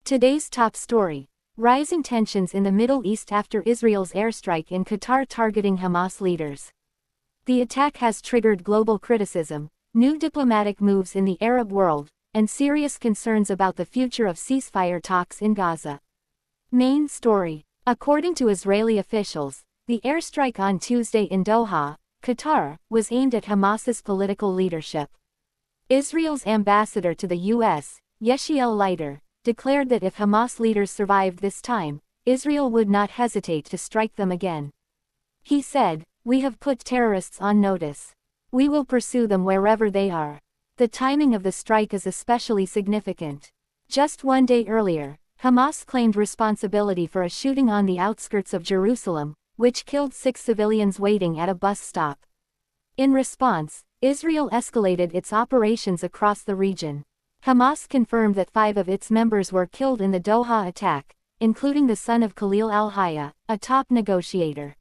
Today's top story. Rising tensions in the Middle East after Israel's airstrike in Qatar targeting Hamas leaders. The attack has triggered global criticism, new diplomatic moves in the Arab world, and serious concerns about the future of ceasefire talks in Gaza. Main story. According to Israeli officials, the airstrike on Tuesday in Doha, Qatar, was aimed at Hamas's political leadership. Israel's ambassador to the U.S., Yeshiel Leiter, declared that if Hamas leaders survived this time, Israel would not hesitate to strike them again. He said, "We have put terrorists on notice. We will pursue them wherever they are." The timing of the strike is especially significant. Just one day earlier, Hamas claimed responsibility for a shooting on the outskirts of Jerusalem, which killed 6 civilians waiting at a bus stop. In response, Israel escalated its operations across the region. Hamas confirmed that 5 of its members were killed in the Doha attack, including the son of Khalil al-Hayya, a top negotiator.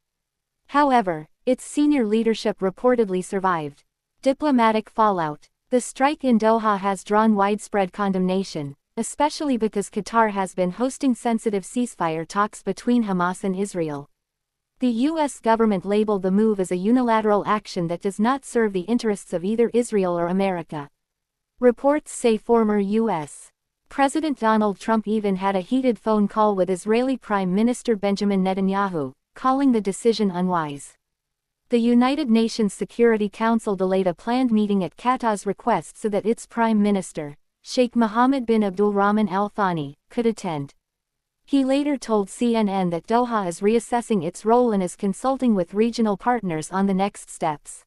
However, its senior leadership reportedly survived. Diplomatic fallout. The strike in Doha has drawn widespread condemnation, especially because Qatar has been hosting sensitive ceasefire talks between Hamas and Israel. The U.S. government labeled the move as a unilateral action that does not serve the interests of either Israel or America. Reports say former U.S. President Donald Trump even had a heated phone call with Israeli Prime Minister Benjamin Netanyahu, calling the decision unwise. The United Nations Security Council delayed a planned meeting at Qatar's request so that its Prime Minister, Sheikh Mohammed bin Abdul Rahman Al Thani, could attend. He later told CNN that Doha is reassessing its role and is consulting with regional partners on the next steps.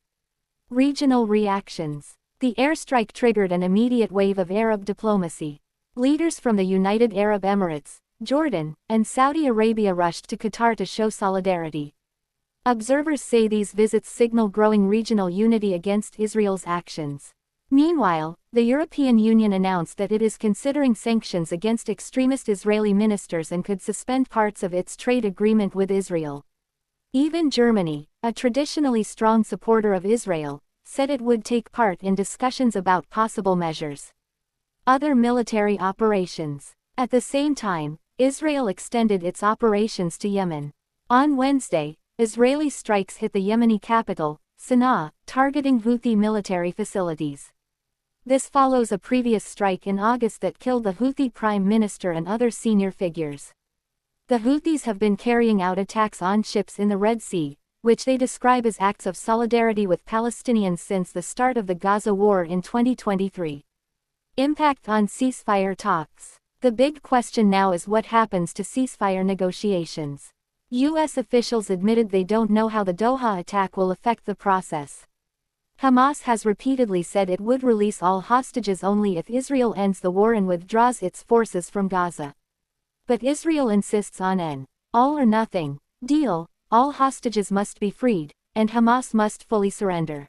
Regional reactions. The airstrike triggered an immediate wave of Arab diplomacy. Leaders from the United Arab Emirates, Jordan, and Saudi Arabia rushed to Qatar to show solidarity. Observers say these visits signal growing regional unity against Israel's actions. Meanwhile, the European Union announced that it is considering sanctions against extremist Israeli ministers and could suspend parts of its trade agreement with Israel. Even Germany, a traditionally strong supporter of Israel, said it would take part in discussions about possible measures. Other military operations. At the same time, Israel extended its operations to Yemen. On Wednesday, Israeli strikes hit the Yemeni capital, Sana'a, targeting Houthi military facilities. This follows a previous strike in August that killed the Houthi prime minister and other senior figures. The Houthis have been carrying out attacks on ships in the Red Sea, which they describe as acts of solidarity with Palestinians since the start of the Gaza war in 2023. Impact on ceasefire talks. The big question now is what happens to ceasefire negotiations. U.S. officials admitted they don't know how the Doha attack will affect the process. Hamas has repeatedly said it would release all hostages only if Israel ends the war and withdraws its forces from Gaza. But Israel insists on an all-or-nothing deal. All hostages must be freed, and Hamas must fully surrender.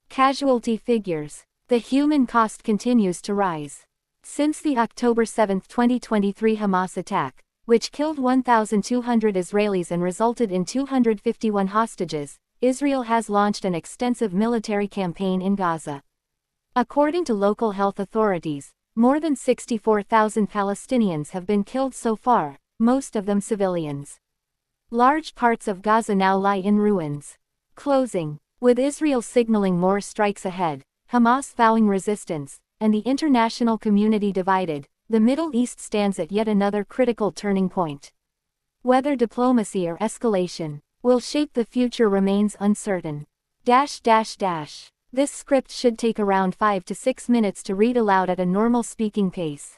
Casualty figures. The human cost continues to rise. Since the October 7, 2023 Hamas attack, which killed 1,200 Israelis and resulted in 251 hostages, Israel has launched an extensive military campaign in Gaza. According to local health authorities, more than 64,000 Palestinians have been killed so far, most of them civilians. Large parts of Gaza now lie in ruins. Closing. With Israel signaling more strikes ahead, Hamas vowing resistance, and the international community divided, the Middle East stands at yet another critical turning point. Whether diplomacy or escalation will shape the future remains uncertain. This script should take around 5 to 6 minutes to read aloud at a normal speaking pace.